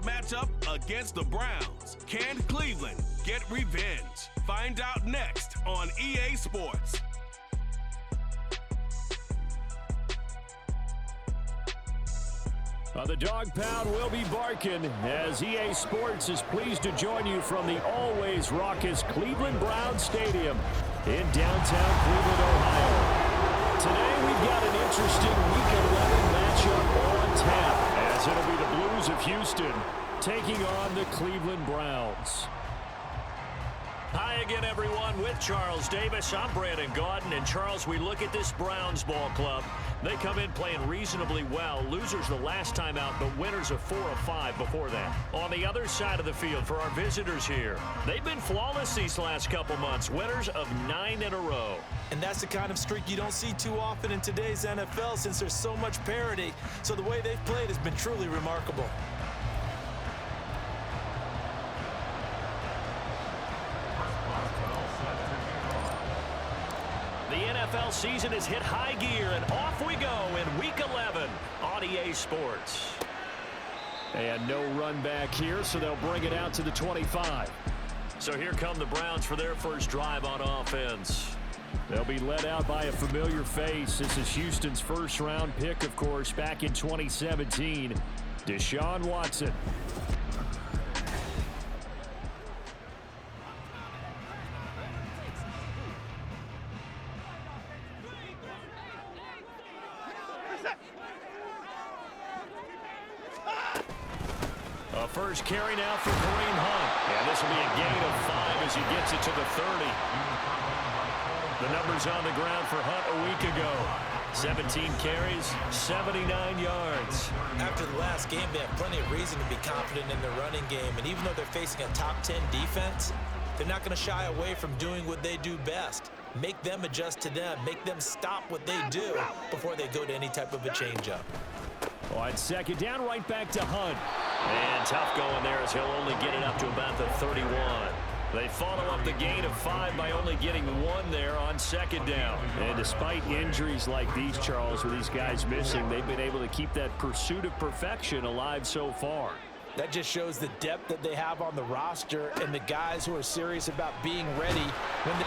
Matchup against the Browns. Can Cleveland get revenge? Find out next on EA Sports. The dog pound will be barking as EA Sports is pleased to join you from the always raucous Cleveland Browns Stadium in downtown Cleveland, Ohio. Today we've got an interesting Week 11 matchup on tap as it'll be the Blues of Houston taking on the Cleveland Browns. Hi again, everyone. With Charles Davis, I'm Brandon Gaudin. And, Charles, we look at this Browns ball club. They come in playing reasonably well. Losers the last time out, but winners of 4 of 5 before that. On the other side of the field for our visitors here, they've been flawless these last couple months. Winners of 9 in a row. And that's the kind of streak you don't see too often in today's NFL since there's so much parity. So the way they've played has been truly remarkable. The NFL season has hit high gear, and off we go in Week 11 on EA Sports. And no run back here, so they'll bring it out to the 25. So here come the Browns for their first drive on offense. They'll be led out by a familiar face. This is Houston's first-round pick, of course, back in 2017, Deshaun Watson. First carry now for Kareem Hunt. And this will be a gain of 5 as he gets it to the 30. The numbers on the ground for Hunt a week ago. 17 carries, 79 yards. After the last game, they have plenty of reason to be confident in their running game. And even though they're facing a top 10 defense, they're not going to shy away from doing what they do best. Make them adjust to them. Make them stop what they do before they go to any type of a changeup. On second down, right back to Hunt. And tough going there as he'll only get it up to about the 31. They follow up the gain of 5 by only getting 1 there on second down. And despite injuries like these, Charles, with these guys missing, they've been able to keep that pursuit of perfection alive so far. That just shows the depth that they have on the roster and the guys who are serious about being ready. Under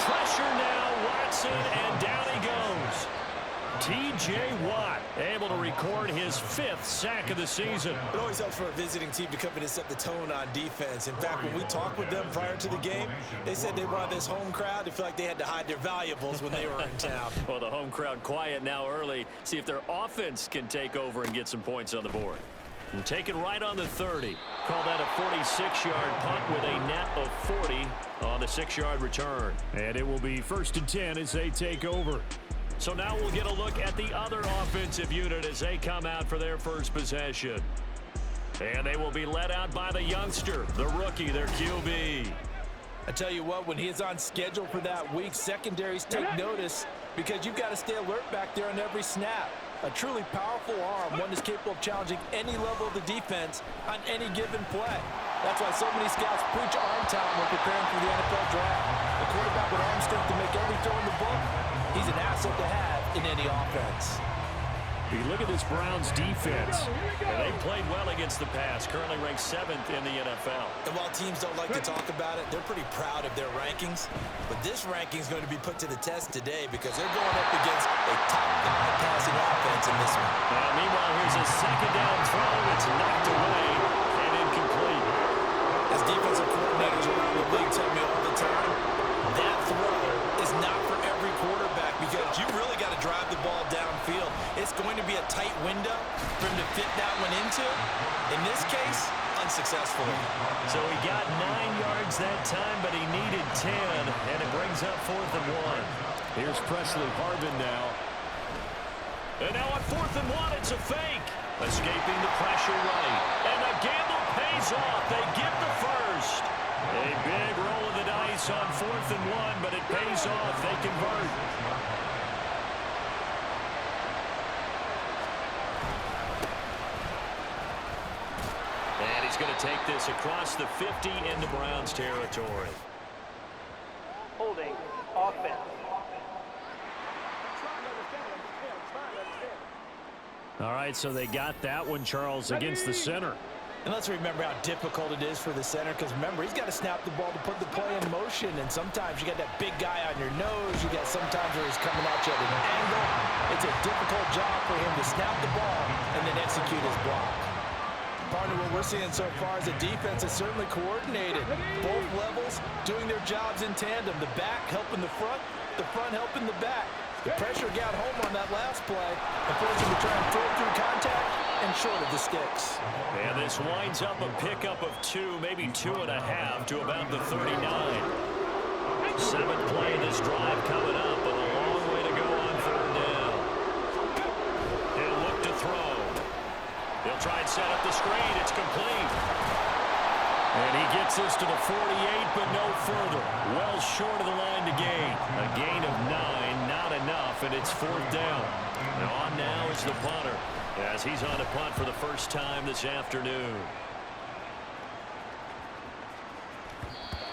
pressure now, Watson, and down he goes. T.J. Watt able to record his 5th sack of the season. It always helps for a visiting team to come in and set the tone on defense. In fact, when we talked with them prior to the game, they said they wanted this home crowd to feel like they had to hide their valuables when they were in town. Well, the home crowd quiet now early. See if their offense can take over and get some points on the board. And taken right on the 30. Call that a 46-yard punt with a net of 40 on the 6-yard return. And it will be 1st and 10 as they take over. So now we'll get a look at the other offensive unit as they come out for their first possession. And they will be led out by the youngster, the rookie, their QB. I tell you what, when he is on schedule for that week, secondaries take notice because you've got to stay alert back there on every snap. A truly powerful arm, one that's capable of challenging any level of the defense on any given play. That's why so many scouts preach arm talent when preparing for the NFL draft. A quarterback with arm strength to make every throw in the book, he's an asset to have in any offense. You look at this Browns defense. They've played well against the pass, currently ranked 7th in the NFL. And while teams don't like to talk about it, they're pretty proud of their rankings. But this ranking is going to be put to the test today because they're going up against a top 5 passing offense in this one. Meanwhile, here's a second down throw. It's knocked away and incomplete. As defensive coordinators around the league tell me all the time, that throw is not for every quarterback because you really got to drive the ball downfield. It's going to be a tight window for him to fit that one into. In this case, unsuccessfully. So he got 9 yards that time, but he needed 10, and it brings up 4th and 1. Here's Presley Harvin now. And now on 4th and 1, it's a fake. Escaping the pressure right. And the gamble pays off. They get the first. A big roll of the dice on 4th and 1, but it pays off. They convert. And he's going to take this across the 50 into Browns territory. Holding offense. All right, so they got that one, Charles, against the center. And let's remember how difficult it is for the center, because remember, he's got to snap the ball to put the play in motion, and sometimes you got that big guy on your nose. You got sometimes where he's coming at you at an angle. It's a difficult job for him to snap the ball and then execute his block. Partner, what we're seeing so far is the defense is certainly coordinated. Both levels doing their jobs in tandem. The back helping the front helping the back. The pressure got home on that last play and forced him to try and throw through contact and short of the sticks. And this winds up a pickup of 2, maybe 2.5 to about the 39. 7th play of this drive coming up, but a long way to go on 3rd down. He'll look to throw. He'll try and set up the screen. It's complete. And he gets this to the 48, but no further. Well short of the line to gain. A gain of 9, not enough, and it's 4th down. And on now is the punter, as he's on a punt for the first time this afternoon.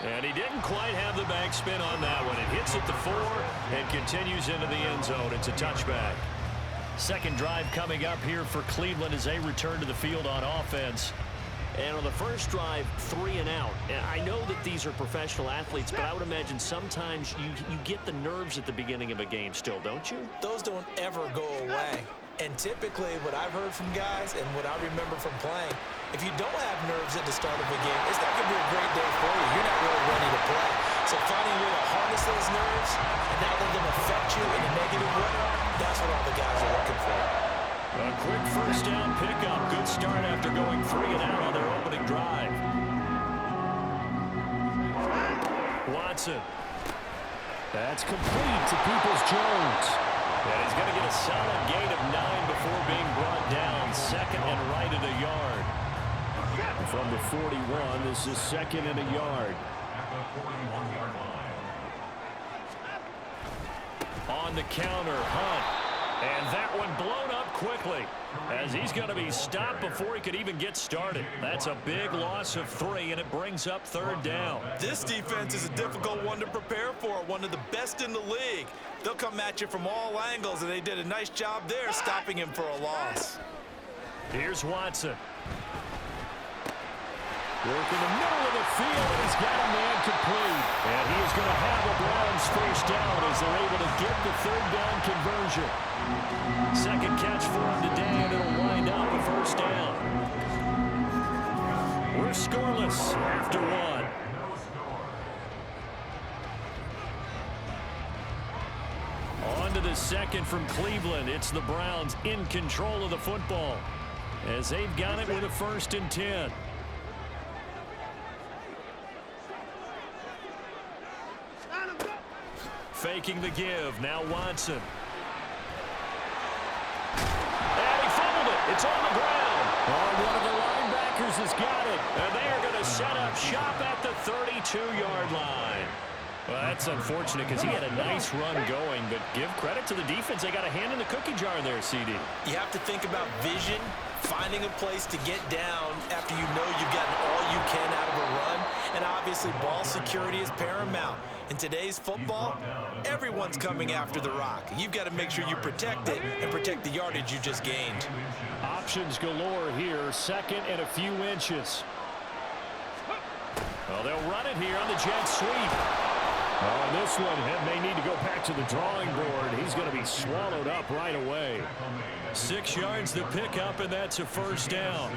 And he didn't quite have the back spin on that one. It hits at the 4 and continues into the end zone. It's a touchback. Second drive coming up here for Cleveland as they return to the field on offense. And on the first drive, 3 and out. And I know that these are professional athletes, but I would imagine sometimes you get the nerves at the beginning of a game still, don't you? Those don't ever go away. And typically what I've heard from guys and what I remember from playing, if you don't have nerves at the start of a game, it's not going to be a great day for you. You're not really ready to play. So finding a way to harness those nerves and not let them affect you in a negative way, that's what all the guys are looking for. A quick first down pickup. Good start after going 3 and out on their opening drive. Watson. That's complete to Peoples-Jones. And he's going to get a solid gain of 9 before being brought down. 2nd and right at a yard. From the 41, this is 2nd and a yard. On the counter, Hunt. And that one blown up quickly as he's going to be stopped before he could even get started. That's a big loss of 3, and it brings up 3rd down. This defense is a difficult one to prepare for, one of the best in the league. They'll come at you from all angles, and they did a nice job there stopping him for a loss. Here's Watson. Work in the middle of the field, and he's got a man complete. And he is going to have a Browns first down as they're able to get the 3rd down conversion. 2nd catch for him today, and it'll wind up a first down. We're scoreless after 1. On to the 2nd from Cleveland. It's the Browns in control of the football as they've got it with a 1st and 10. Faking the give. Now Watson. And he fumbled it. It's on the ground. Oh, one of the linebackers has got it. And they are going to set up shop at the 32-yard line. Well, that's unfortunate because he had a nice run going, but give credit to the defense. They got a hand in the cookie jar there, CD. You have to think about vision, finding a place to get down after you know you've gotten all you can out of a run, and obviously ball security is paramount. In today's football, everyone's coming after the rock. You've got to make sure you protect it and protect the yardage you just gained. Options galore here, 2nd and a few inches. Well, they'll run it here on the jet sweep. Oh, this one may need to go back to the drawing board. He's going to be swallowed up right away. 6 yards to pick up, and that's a first down.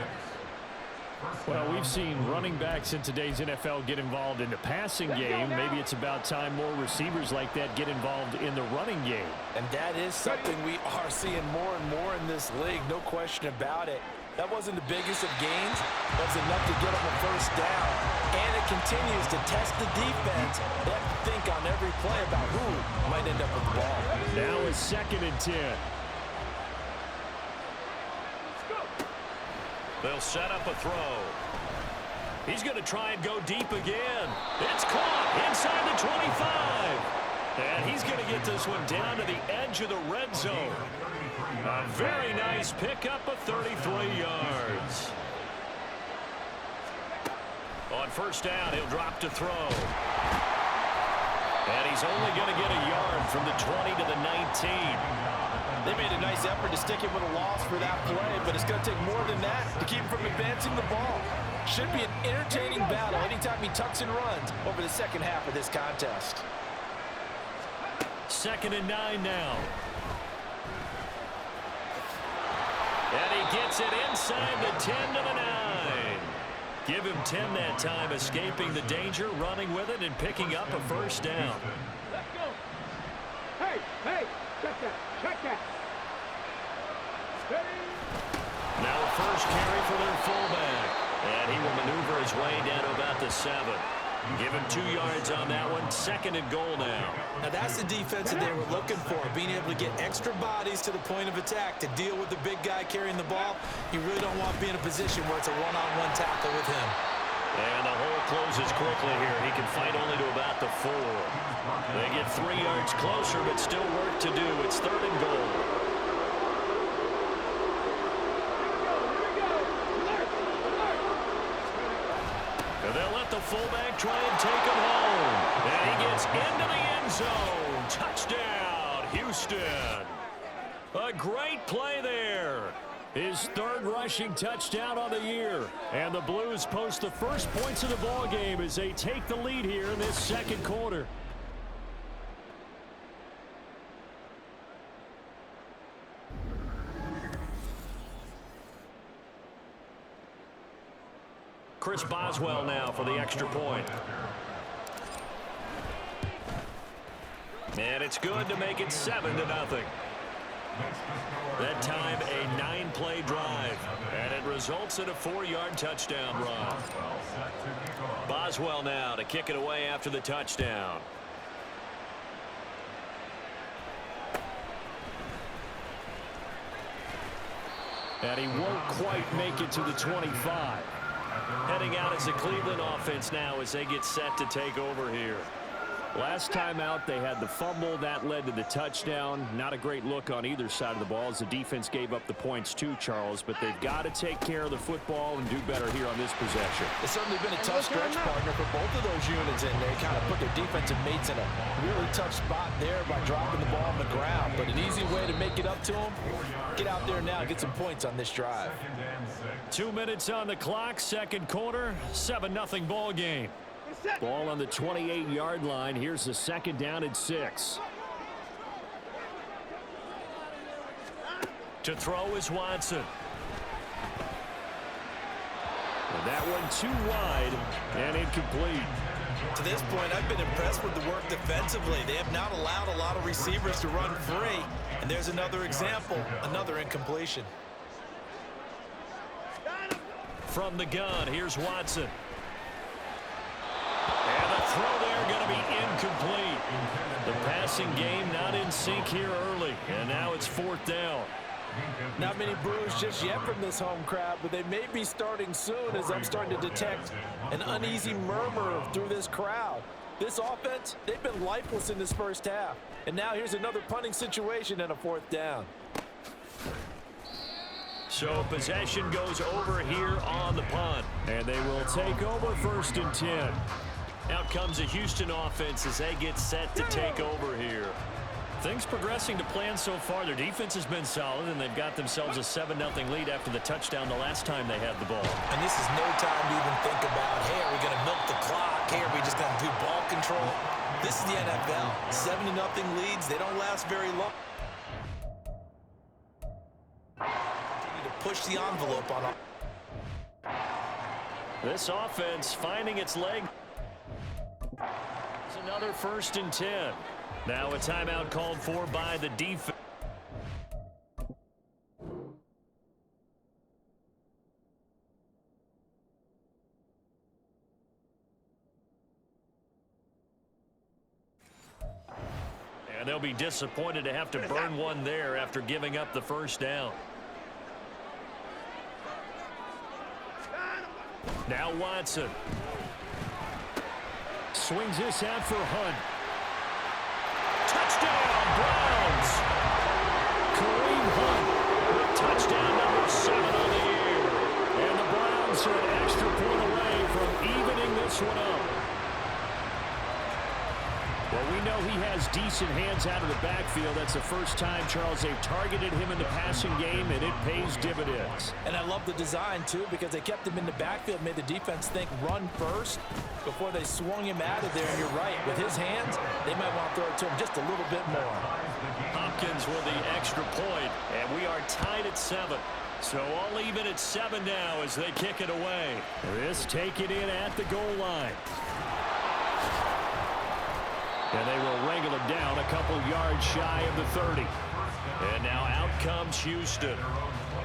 Well, we've seen running backs in today's NFL get involved in the passing game. Maybe it's about time more receivers like that get involved in the running game. And that is something we are seeing more and more in this league, no question about it. That wasn't the biggest of gains, but it's enough to get them a first down. And it continues to test the defense. They have to think on every play about who might end up with the ball. Now it's 2nd and 10. They'll set up a throw. He's going to try and go deep again. It's caught inside the 25. And he's going to get this one down to the edge of the red zone. A very nice pickup of 33 yards. On first down, he'll drop to throw. And he's only going to get a yard from the 20 to the 19. They made a nice effort to stick him with a loss for that play, but it's going to take more than that to keep him from advancing the ball. Should be an entertaining battle anytime he tucks and runs over the second half of this contest. 2nd and 9 now. And he gets it inside the 10 to the 9. Give him 10 that time, escaping the danger, running with it, and picking up a first down. Let's go. Hey, check that. Now a first carry for their fullback. And he will maneuver his way down to about the 7. Give him 2 yards on that one. 2nd and goal now. Now that's the defense that they were looking for, being able to get extra bodies to the point of attack to deal with the big guy carrying the ball. You really don't want to be in a position where it's a one-on-one tackle with him. And the hole closes quickly here. He can fight only to about the 4. They get 3 yards closer, but still work to do. It's 3rd and goal. And they'll let the fullback try and take him home. And he gets into the end zone. Touchdown, Houston. A great play there. His 3rd rushing touchdown on the year. And the Blues post the first points of the ball game as they take the lead here in this 2nd quarter. Chris Boswell now for the extra point. And it's good to make it 7-0. That time a 9-play drive. And it results in a 4-yard touchdown run. Boswell now to kick it away after the touchdown. And he won't quite make it to the 25. Heading out as the Cleveland offense now as they get set to take over here. Last time out, they had the fumble. That led to the touchdown. Not a great look on either side of the ball as the defense gave up the points too, Charles. But they've got to take care of the football and do better here on this possession. It's certainly been a tough stretch, partner, for both of those units, and they kind of put their defensive mates in a really tough spot there by dropping the ball on the ground. But an easy way to make it up to them, get out there now and get some points on this drive. 2 minutes on the clock, 2nd quarter, 7-0 ball game. Ball on the 28-yard line. Here's the 2nd down and 6. To throw is Watson. And that one too wide and incomplete. To this point, I've been impressed with the work defensively. They have not allowed a lot of receivers to run free. And there's another example, another incompletion. From the gun, here's Watson. And the throw there going to be incomplete. The passing game not in sync here early. And now it's 4th down. Not many Blues just yet from this home crowd, but they may be starting soon as I'm starting to detect an uneasy murmur through this crowd. This offense, they've been lifeless in this first half. And now here's another punting situation and a 4th down. So possession goes over here on the punt. And they will take over 1st and 10. Out comes the Houston offense as they get set to take over here. Things progressing to plan so far. Their defense has been solid, and they've got themselves a 7-0 lead after the touchdown the last time they had the ball. And this is no time to even think about, hey, are we going to milk the clock? Hey, are we just going to do ball control? This is the NFL. 7-0 leads. They don't last very long. Continue to push the envelope on. This offense finding its leg. It's another 1st and 10. Now a timeout called for by the defense. And they'll be disappointed to have to burn one there after giving up the 1st down. Now Watson. Swings this out for Hunt. Touchdown, Browns! Kareem Hunt with touchdown number 7 on the year. And the Browns are an extra point away from evening this one up. Well, we know he has decent hands out of the backfield. That's the first time, Charles, they've targeted him in the passing game, and it pays dividends. And I love the design, too, because they kept him in the backfield, made the defense think run first before they swung him out of there. And you're right, with his hands, they might want to throw it to him just a little bit more. Hopkins with the extra point, and we are tied at 7. So all even at 7 now as they kick it away. This taken in at the goal line. And they will wrangle him down a couple yards shy of the 30. And now out comes Houston.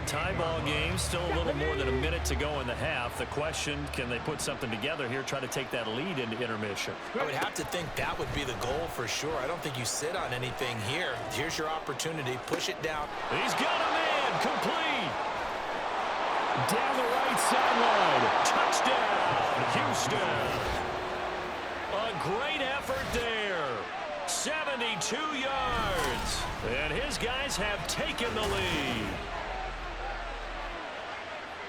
Tie ball game, still a little more than a minute to go in the half. The question, can they put something together here, try to take that lead into intermission? I would have to think that would be the goal for sure. I don't think you sit on anything here. Here's your opportunity. Push it down. He's got him in. Complete. Down the right sideline. Touchdown, Houston. A great effort there. 72 yards. And his guys have taken the lead.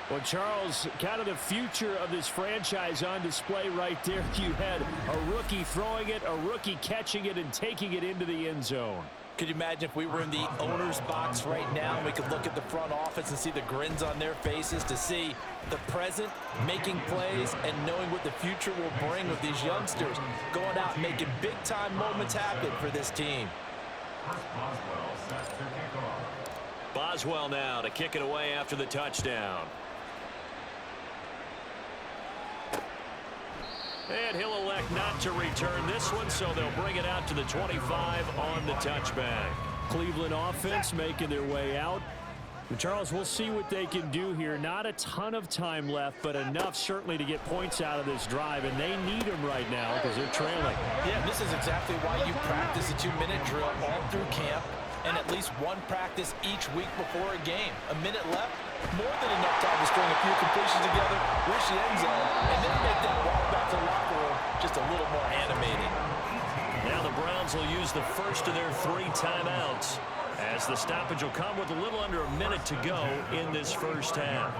Well, Charles, kind of the future of this franchise on display right there. You had a rookie throwing it, a rookie catching it, and taking it into the end zone. Could you imagine if we were in the owner's box right now and we could look at the front office and see the grins on their faces, to see the present making plays and knowing what the future will bring with these youngsters going out and making big-time moments happen for this team. Boswell now to kick it away after the touchdown. And he'll elect not to return this one, so they'll bring it out to the 25 on the touchback. Cleveland offense making their way out. Charles, we'll see what they can do here. Not a ton of time left, but enough certainly to get points out of this drive, and they need them right now because they're trailing. Yeah, this is exactly why you practice a 2-minute drill all through camp and at least one practice each week before a game. A minute left, more than enough time to string a few completions together, reach the end zone, and then make that walk back to the locker room just a little more animated. Now the Browns will use the first of their 3 timeouts, as the stoppage will come with a little under a minute to go in this first half.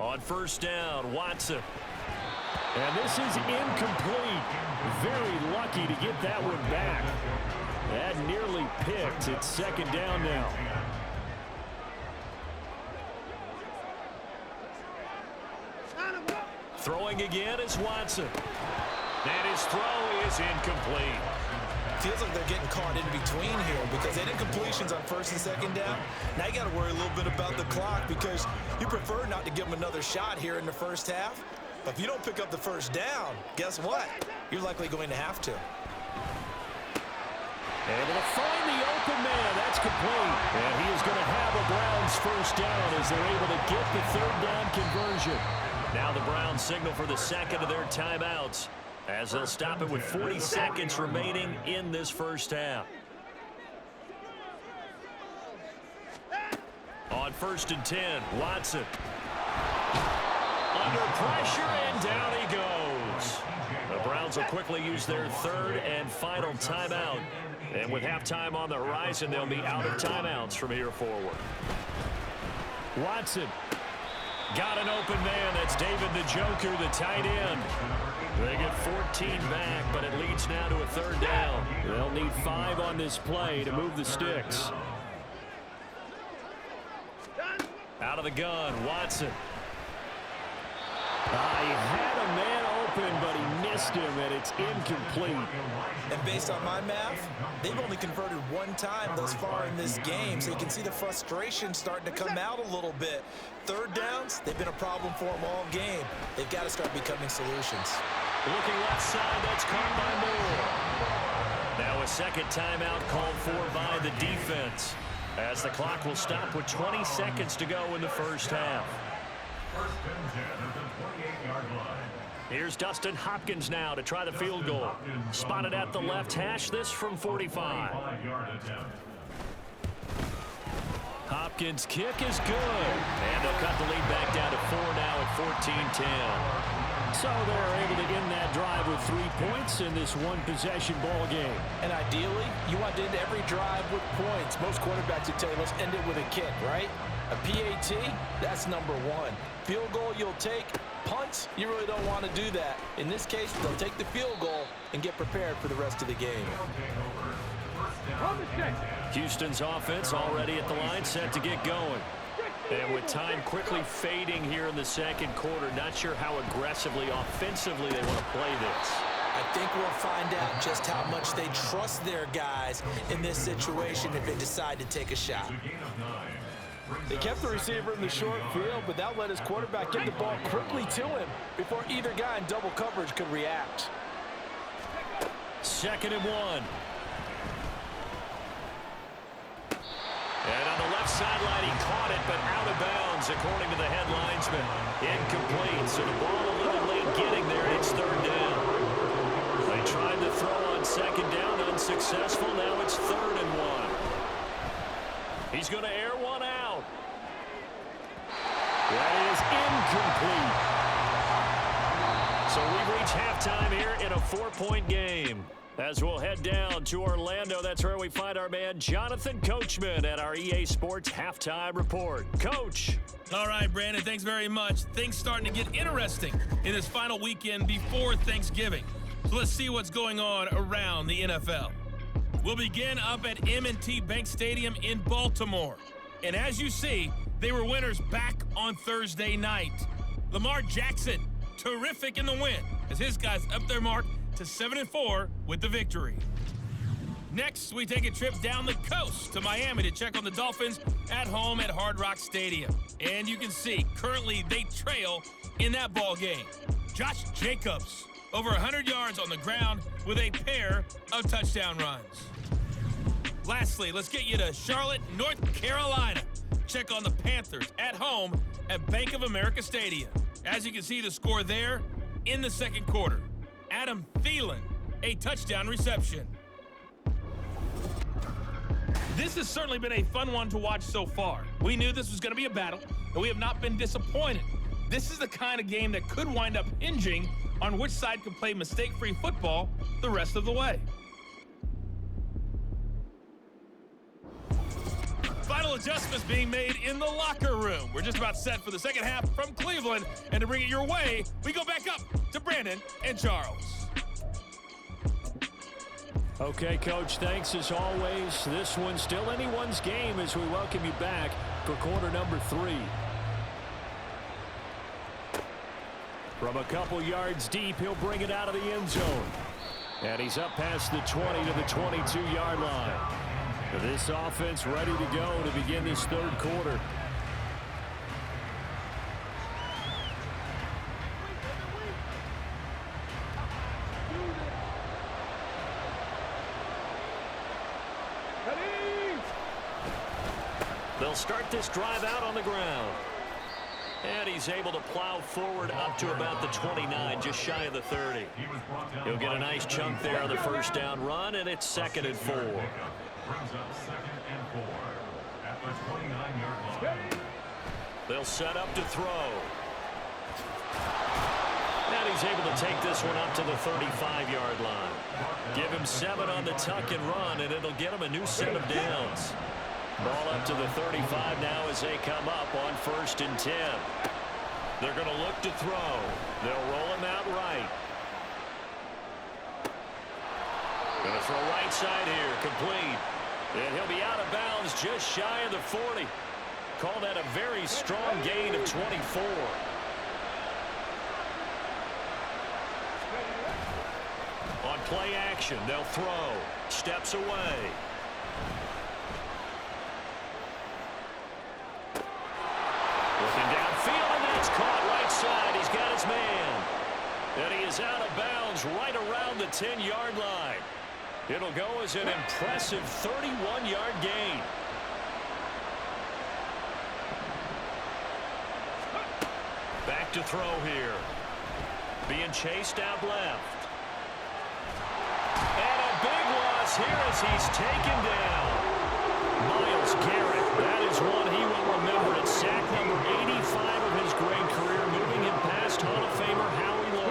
On first down, Watson. And this is incomplete. Very lucky to get that one back. That nearly picked. It's second down now. Throwing again is Watson. And his throw is incomplete. Feels like they're getting caught in between here because they did completions on first and second down. Now you got to worry a little bit about the clock because you prefer not to give them another shot here in the first half. But if you don't pick up the first down, guess what? You're likely going to have to. Able to find the open man. That's complete. And he is going to have a Browns first down as they're able to get the third down conversion. Now the Browns signal for the second of their timeouts, as they'll stop it with 40 seconds remaining in this first half. On first and 10, Watson. Under pressure, and down he goes. The Browns will quickly use their third and final timeout. And with halftime on the horizon, they'll be out of timeouts from here forward. Watson. Got an open man. That's David the Joker, the tight end. They get 14 back, but it leads now to a third down. They'll need 5 on this play to move the sticks. Out of the gun, Watson. He had a man open, but he missed him, and it's incomplete. And based on my math, they've only converted 1 time thus far in this game, so you can see the frustration starting to come out a little bit. Third downs, they've been a problem for them all game. They've got to start becoming solutions. Looking left side, that's caught by Moore. Now a second timeout called for by the defense, as the clock will stop with 20 seconds to go in the first half. Here's Dustin Hopkins now to try the field goal. Spotted at the left hash, this from 45. Hopkins' kick is good. And they'll cut the lead back down to 4 now at 14-10. So they're able to end that drive with 3 points in this one-possession ball game. And ideally, you want to end every drive with points. Most quarterbacks would tell you, let's end it with a kick, right? A PAT, that's number one. Field goal you'll take. Punts, you really don't want to do that. In this case, they'll take the field goal and get prepared for the rest of the game. Houston's offense already at the line, set to get going. And with time quickly fading here in the second quarter, not sure how aggressively, offensively they want to play this. I think we'll find out just how much they trust their guys in this situation if they decide to take a shot. They kept the receiver in the short field, but that let his quarterback get the ball quickly to him before either guy in double coverage could react. 2nd and 1. And on the left sideline, he caught it, but out of bounds, according to the head linesman. Incomplete, so the ball a little late getting there. It's 3rd down. They tried to throw on 2nd down, unsuccessful. Now it's 3rd and 1. He's going to air one out. That is incomplete. So we reach halftime here in a 4-point game. As we'll head down to Orlando, that's where we find our man Jonathan Coachman at our EA Sports Halftime Report. Coach. All right, Brandon, thanks very much. Things starting to get interesting in this final weekend before Thanksgiving. So let's see what's going on around the NFL. We'll begin up at M&T Bank Stadium in Baltimore. And as you see, they were winners back on Thursday night. Lamar Jackson, terrific in the win, as his guys up their mark to 7-4 with the victory. Next, we take a trip down the coast to Miami to check on the Dolphins at home at Hard Rock Stadium. And you can see, currently they trail in that ball game. Josh Jacobs, over 100 yards on the ground with a pair of touchdown runs. Lastly, let's get you to Charlotte, North Carolina. Check on the Panthers at home at Bank of America Stadium. As you can see, the score there in the second quarter. Adam Thielen, a touchdown reception. This has certainly been a fun one to watch so far. We knew this was going to be a battle, and we have not been disappointed. This is the kind of game that could wind up hinging on which side can play mistake-free football the rest of the way. Final adjustments being made in the locker room. We're just about set for the second half from Cleveland. And to bring it your way, we go back up to Brandon and Charles. Okay, Coach, thanks as always. This one's still anyone's game as we welcome you back for quarter number 3. From a couple yards deep, he'll bring it out of the end zone. And he's up past the 20 to the 22-yard line. This offense ready to go to begin this third quarter. They'll start this drive out on the ground. And he's able to plow forward up to about the 29, just shy of the 30. He'll get a nice chunk there on the first down run, and it's 2nd and 4. Brings up 2nd and 4 at the 29-yard line. They'll set up to throw. And he's able to take this one up to the 35-yard line. Give him 7 on the tuck and run, and it'll get him a new set of downs. Ball up to the 35 now as they come up on 1st and 10. They're going to look to throw. They'll roll him out right. Going to throw right side here, complete. And he'll be out of bounds just shy of the 40. Call that a very strong gain of 24. On play action, they'll throw. Steps away. Looking downfield, and that's caught right side. He's got his man. And he is out of bounds right around the 10-yard line. It'll go as an impressive 31-yard gain. Back to throw here. Being chased out left. And a big loss here as he's taken down. Myles Garrett, that is one he will remember. It's sack number 85 of his great career, moving him past Hall of Famer Howie Long.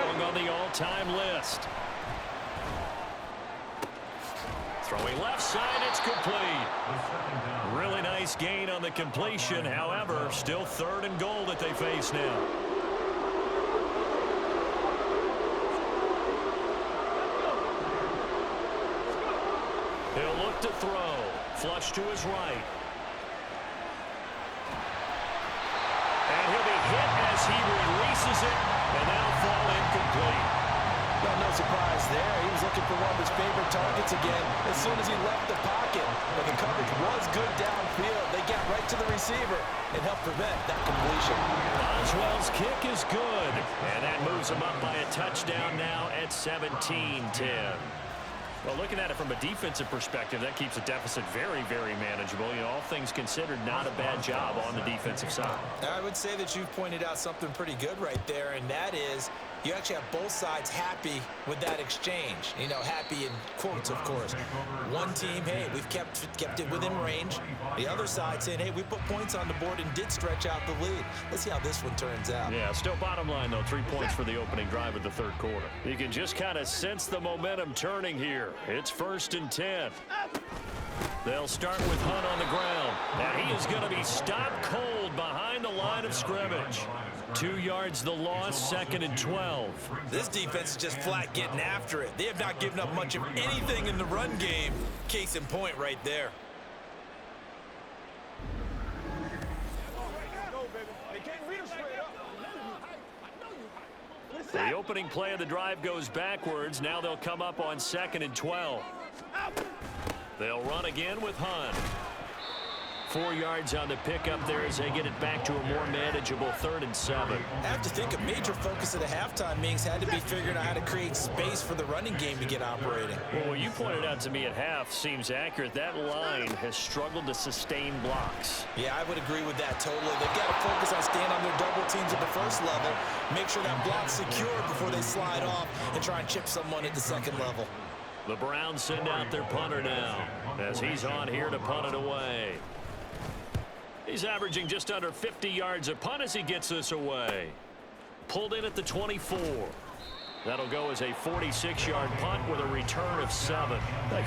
gain on the completion. However, still 3rd and goal that they face now. He'll look to throw. Flush to his right. And he'll be hit as he releases it, and that'll fall incomplete. Well, no surprise there. He was looking for one of his favorite targets again as soon as he left the pocket. But the coverage was good downfield. They got right to the receiver and helped prevent that completion. Boswell's kick is good, and that moves him up by a touchdown now at 17-10. Well, looking at it from a defensive perspective, that keeps the deficit very, very manageable. You know, all things considered, not a bad job on the defensive side. I would say that you've pointed out something pretty good right there, and that is you actually have both sides happy with that exchange. You know, happy in quotes, of course. One team, hey, we've kept it within range. The other side saying, hey, we put points on the board and did stretch out the lead. Let's see how this one turns out. Yeah, still bottom line, though, 3 points for the opening drive of the 3rd quarter. You can just kind of sense the momentum turning here. It's 1st and 10. They'll start with Hunt on the ground. Now he is going to be stopped cold behind the line of scrimmage. 2 yards the loss, 2nd and 12. This defense is just flat getting after it. They have not given up much of anything in the run game. Case in point right there. The opening play of the drive goes backwards. Now they'll come up on 2nd and 12. They'll run again with Hunt. 4 yards on the pickup there as they get it back to a more manageable 3rd and 7. I have to think a major focus of the halftime meetings had to be figuring out how to create space for the running game to get operating. Well, what you pointed out to me at half seems accurate. That line has struggled to sustain blocks. Yeah, I would agree with that totally. They've got to focus on staying on their double teams at the 1st level, make sure that block's secure before they slide off and try and chip someone at the 2nd level. The Browns send out their punter now as he's on here to punt it away. He's averaging just under 50 yards a punt as he gets this away. Pulled in at the 24. That'll go as a 46-yard punt with a return of 7.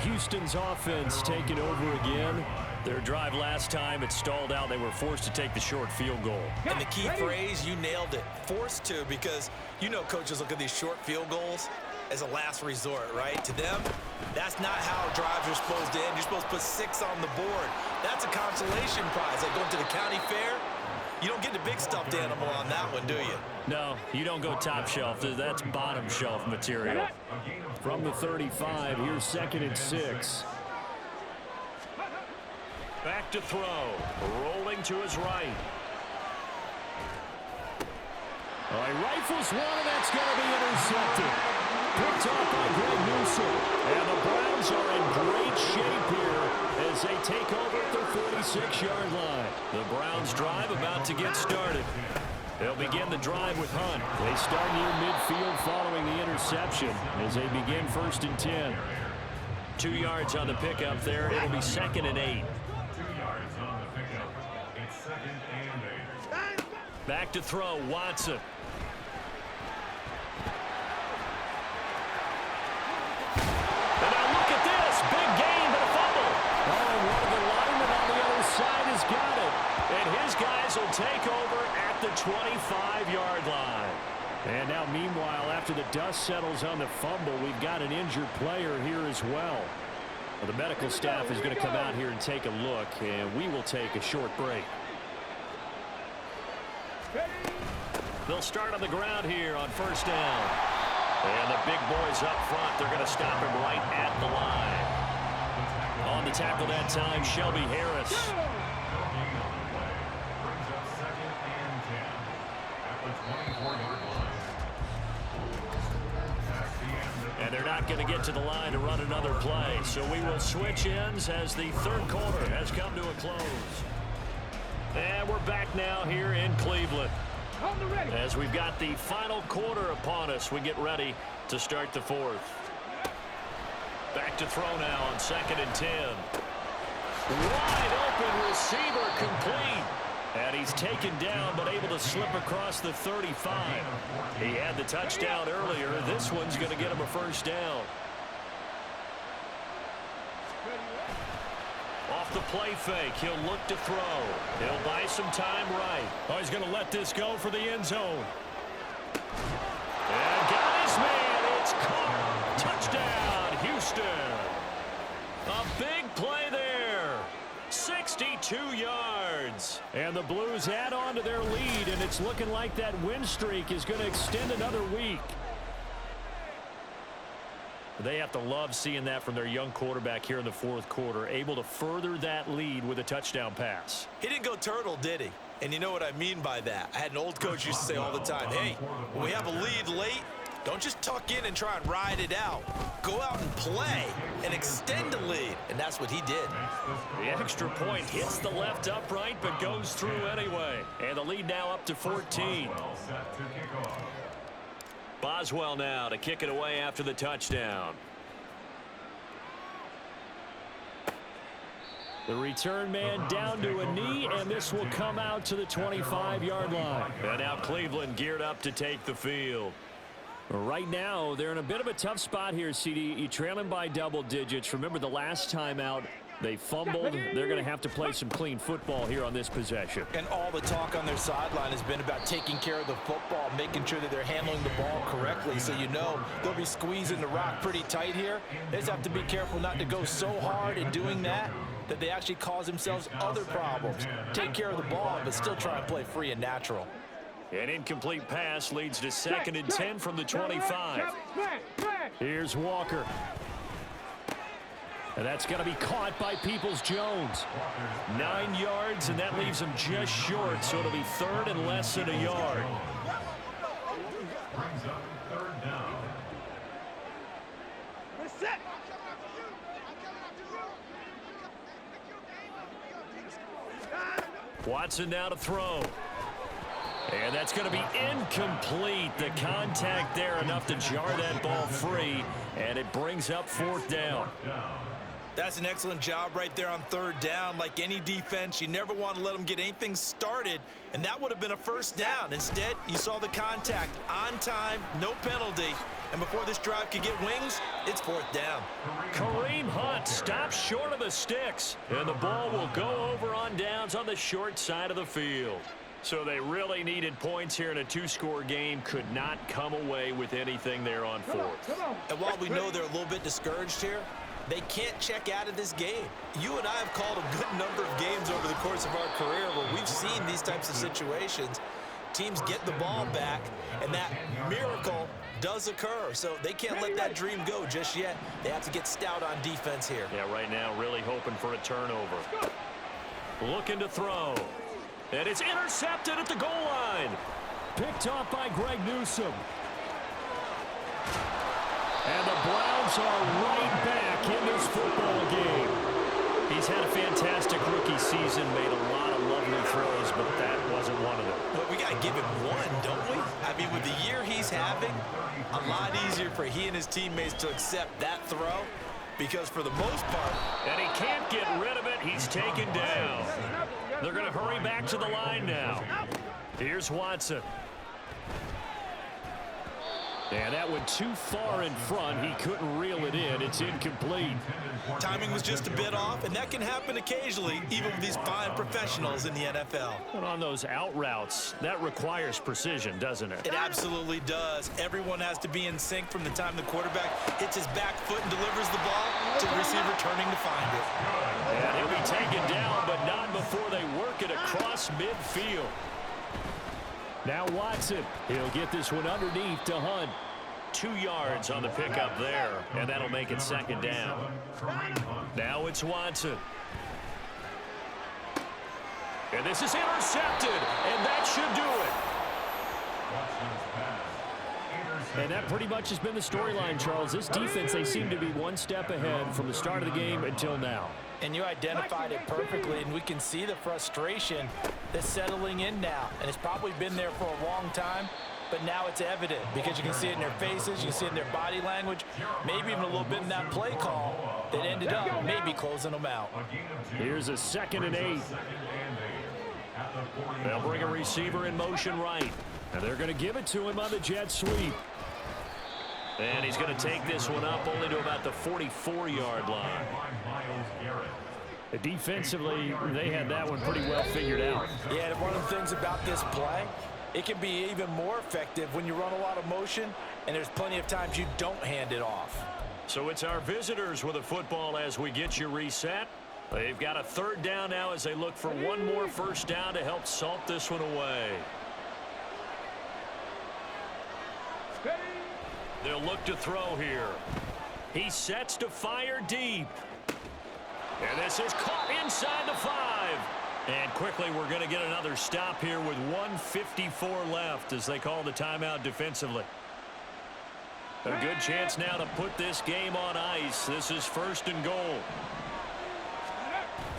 Houston's offense taking over again. Their drive last time, it stalled out. They were forced to take the short field goal. And the key phrase, you nailed it. Forced to, because you know coaches look at these short field goals as a last resort, right? To them, that's not how drives are supposed to end. You're supposed to put 6 on the board. That's a consolation prize. Like going to the county fair, you don't get the big stuffed animal on that one, do you? No, you don't go top shelf. That's bottom shelf material. From the 35, here's 2nd and 6. Back to throw. Rolling to his right. He rifles one, and that's going to be intercepted. Picked off by Greg Newsom. And the Browns are in great shape here as they take over at their 46-yard line. The Browns drive about to get started. They'll begin the drive with Hunt. They start near midfield following the interception as they begin 1st and 10. 2 yards on the pickup there. It'll be 2nd and 8. 2 yards on the pickup. It's 2nd and 8. Back to throw, Watson. And now look at this. Big gain, but a fumble. And one of the linemen on the other side has got it. And his guys will take over at the 25-yard line. And now, meanwhile, after the dust settles on the fumble, we've got an injured player here as well. The medical staff is going to come out here and take a look, and we will take a short break. They'll start on the ground here on 1st down. And the big boys up front, they're going to stop him right at the line. On the tackle that time, Shelby Harris. Brings up 2nd and 10 at the 24-yard line. That's the end of And they're not going to get to the line to run another play. So we will switch ends as the 3rd quarter has come to a close. And we're back now here in Cleveland. As we've got the final quarter upon us, we get ready to start the 4th. Back to throw now on 2nd and 10. Wide open receiver complete. And he's taken down but able to slip across the 35. He had the touchdown earlier. This one's going to get him a 1st down. Off the play fake. He'll look to throw. He'll buy some time right. Oh, he's going to let this go for the end zone. And got his man. It's caught. Touchdown, Houston. A big play there. 62 yards. And the Blues add on to their lead, and it's looking like that win streak is going to extend another week. They have to love seeing that from their young quarterback here in the fourth quarter, able to further that lead with a touchdown pass. He didn't go turtle, did he? And you know what I mean by that. I had an old coach used to say all the time, hey, when we have a lead late, don't just tuck in and try and ride it out. Go out and play and extend the lead. And that's what he did. The extra point hits the left upright but goes through anyway. And the lead now up to 14. Boswell now to kick it away after the touchdown. The return man down to a knee, and this will come out to the 25-yard line. And now Cleveland geared up to take the field. Right now, they're in a bit of a tough spot here, CD. You're trailing by double digits. Remember the last time out, they fumbled. They're going to have to play some clean football here on this possession. And all the talk on their sideline has been about taking care of the football, making sure that they're handling the ball correctly. So you know they'll be squeezing the rock pretty tight here. They just have to be careful not to go so hard in doing that they actually cause themselves other problems. Take care of the ball, but still try and play free and natural. An incomplete pass leads to 2nd and 10 from the 25. Here's Walker. And that's going to be caught by Peoples-Jones. 9 yards, and that leaves him just short, so it'll be 3rd and less than a yard. Brings up 3rd down. Watson now to throw. And that's going to be incomplete. The contact there enough to jar that ball free, and it brings up 4th down. That's an excellent job right there on 3rd down. Like any defense, you never want to let them get anything started, and that would have been a 1st down. Instead, you saw the contact on time, no penalty, and before this drive could get wings, it's 4th down. Kareem Hunt stops short of the sticks, and the ball will go over on downs on the short side of the field. So they really needed points here in a 2-score game. Could not come away with anything there on 4th. And while we know they're a little bit discouraged here, they can't check out of this game. You and I have called a good number of games over the course of our career where we've seen these types of situations. Teams get the ball back, and that miracle does occur. So they can't let that dream go just yet. They have to get stout on defense here. Yeah, right now really hoping for a turnover. Looking to throw. And it's intercepted at the goal line. Picked off by Greg Newsome. And the Browns are right back in this football game. He's had a fantastic rookie season, made a lot of lovely throws, but that wasn't one of them. But we got to give him one, don't we? I mean, with the year he's having, a lot easier for he and his teammates to accept that throw, because for the most part... And he can't get rid of it. He's taken down. They're going to hurry back to the line now. Here's Watson. And that went too far in front. He couldn't reel it in. It's incomplete. Timing was just a bit off, and that can happen occasionally, even with these fine professionals in the NFL. But on those out routes, that requires precision, doesn't it? It absolutely does. Everyone has to be in sync from the time the quarterback hits his back foot and delivers the ball to the receiver turning to find it. And he'll be taken down, but not before they work it across midfield. Now Watson, he'll get this one underneath to Hunt. 2 yards on the pickup there, and that'll make it 2nd down. Now it's Watson. And this is intercepted, and that should do it. And that pretty much has been the storyline, Charles. This defense, they seem to be one step ahead from the start of the game until now. And you identified it perfectly, and we can see the frustration that's settling in now. And it's probably been there for a long time, but now it's evident because you can see it in their faces, you can see it in their body language, maybe even a little bit in that play call that ended up maybe closing them out. Here's a 2nd and 8. They'll bring a receiver in motion right, and they're going to give it to him on the jet sweep. And he's going to take this one up only to about the 44-yard line. Defensively, they had that one pretty well figured out. Yeah, and one of the things about this play, it can be even more effective when you run a lot of motion, and there's plenty of times you don't hand it off. So it's our visitors with a football as we get you reset. They've got a third down now as they look for one more first down to help salt this one away. They'll look to throw here. He sets to fire deep. And this is caught inside the 5. And quickly we're going to get another stop here with 1:54 left as they call the timeout defensively. A good chance now to put this game on ice. This is 1st and goal.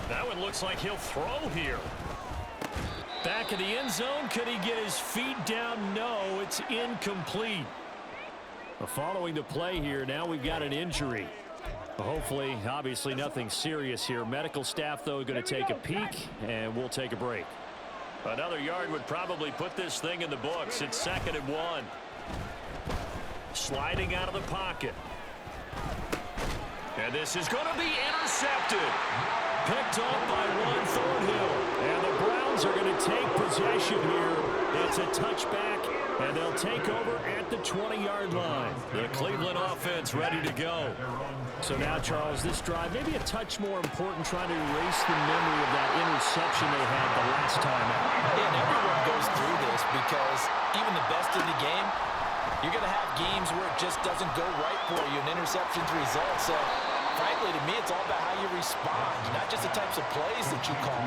That one looks like he'll throw here. Back in the end zone. Could he get his feet down? No, it's incomplete. Following the play here, now we've got an injury. Hopefully, obviously nothing serious here. Medical staff, though, going to take a peek, and we'll take a break. Another yard would probably put this thing in the books. It's 2nd and 1. Sliding out of the pocket. And this is going to be intercepted. Picked up by Ron Thornhill. And the Browns are going to take possession here. It's a touchback, and they'll take over at the 20-yard line. The Cleveland offense ready to go. So now, Charles, this drive maybe a touch more important, trying to erase the memory of that interception they had the last time out. Yeah, and everyone goes through this because even the best in the game, you're going to have games where it just doesn't go right for you, and interceptions result. So, frankly, to me, it's all about how you respond, not just the types of plays that you call,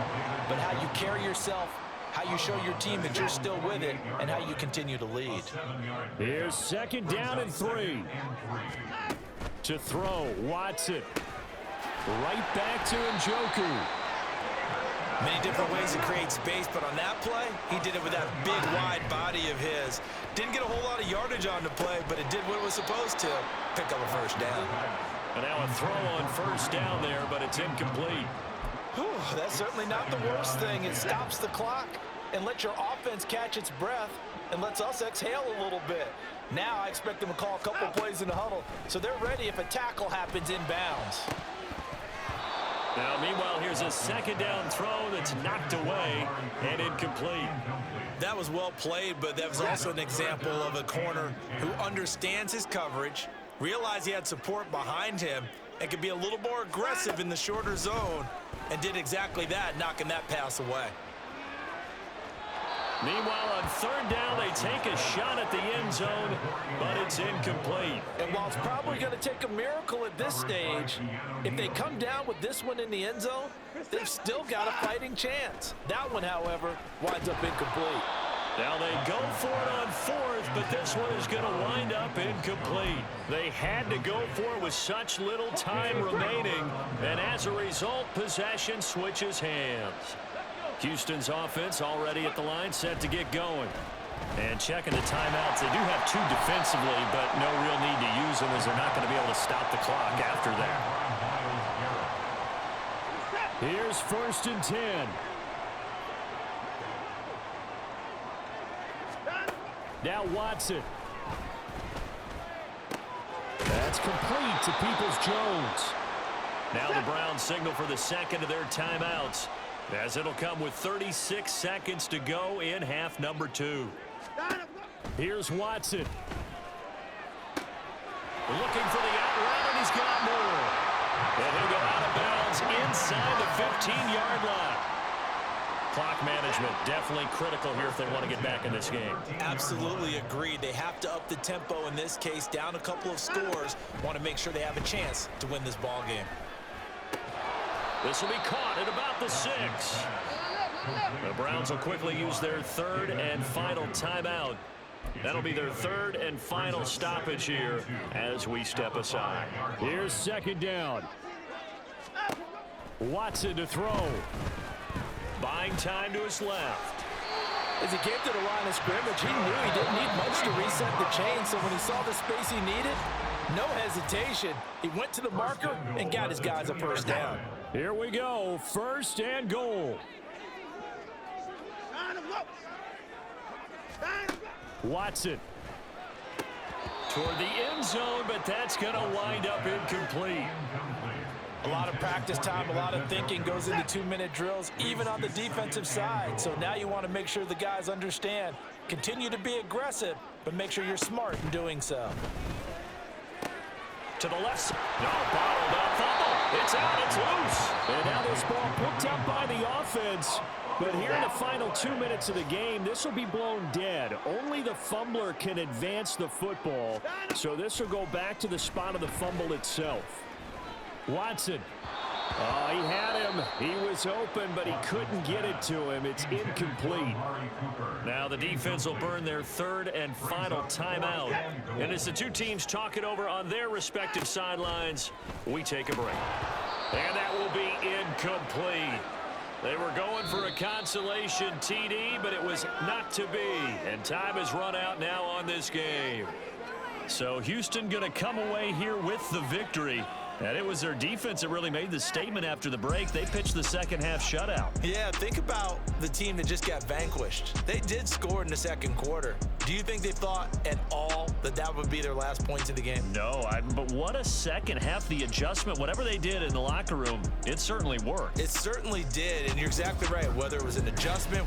but how you carry yourself, how you show your team that you're still with it, and how you continue to lead. Here's 2nd down and 3. To throw, Watson. Right back to Njoku. Many different ways to create space, but on that play, he did it with that big, wide body of his. Didn't get a whole lot of yardage on the play, but it did what it was supposed to. Pick up a first down. And now a throw on first down there, but it's incomplete. Whew, that's certainly not the worst thing. It stops the clock and lets your offense catch its breath and lets us exhale a little bit. Now I expect them to call a couple plays in the huddle, so they're ready if a tackle happens inbounds. Now, meanwhile, here's a 2nd down throw that's knocked away and incomplete. That was well played, but that was also an example of a corner who understands his coverage, realized he had support behind him, and could be a little more aggressive in the shorter zone, and did exactly that, knocking that pass away. Meanwhile, on 3rd down, they take a shot at the end zone, but it's incomplete. And while it's probably going to take a miracle at this stage, if they come down with this one in the end zone, they've still got a fighting chance. That one, however, winds up incomplete. Now they go for it on 4th, but this one is going to wind up incomplete. They had to go for it with such little time remaining, and as a result, possession switches hands. Houston's offense already at the line, set to get going. And checking the timeouts, they do have 2 defensively, but no real need to use them as they're not going to be able to stop the clock after that. Here's 1st and 10. Now Watson. That's complete to Peoples-Jones. Now the Browns signal for the 2nd of their timeouts, as it'll come with 36 seconds to go in half number 2. Here's Watson. Looking for the out route, and he's got more. And he'll go out of bounds inside the 15-yard line. Clock management definitely critical here if they want to get back in this game. Absolutely agreed. They have to up the tempo in this case, down a couple of scores. Want to make sure they have a chance to win this ball game. This will be caught at about the 6. The Browns will quickly use their 3rd and final timeout. That'll be their 3rd and final stoppage here as we step aside. Here's 2nd down. Watson to throw. Buying time to his left. As he came to the line of scrimmage, he knew he didn't need much to reset the chain, so when he saw the space he needed, no hesitation. He went to the marker and got his guys a first down. Here we go, 1st and goal. Watson. Toward the end zone, but that's going to wind up incomplete. A lot of practice time, a lot of thinking goes into 2-minute drills, even on the defensive side. So now you want to make sure the guys understand. Continue to be aggressive, but make sure you're smart in doing so. To the left side. No, bottled up. Fumble. It's out. It's loose. And now this ball picked up by the offense. But here in the final 2 minutes of the game, this will be blown dead. Only the fumbler can advance the football. So this will go back to the spot of the fumble itself. Watson. Oh, he had him. He was open, but he couldn't get it to him. It's incomplete. Now the defense will burn their third and final timeout. And as the two teams talk it over on their respective sidelines, we take a break. And that will be incomplete. They were going for a consolation TD, but it was not to be. And time has run out now on this game. So Houston going to come away here with the victory. And it was their defense that really made the statement after the break. They pitched the second half shutout. Yeah, think about the team that just got vanquished. They did score in the second quarter. Do you think they thought at all that that would be their last points of the game? No, but what a second half. The adjustment, whatever they did in the locker room, it certainly worked. It certainly did, and you're exactly right. Whether it was an adjustment,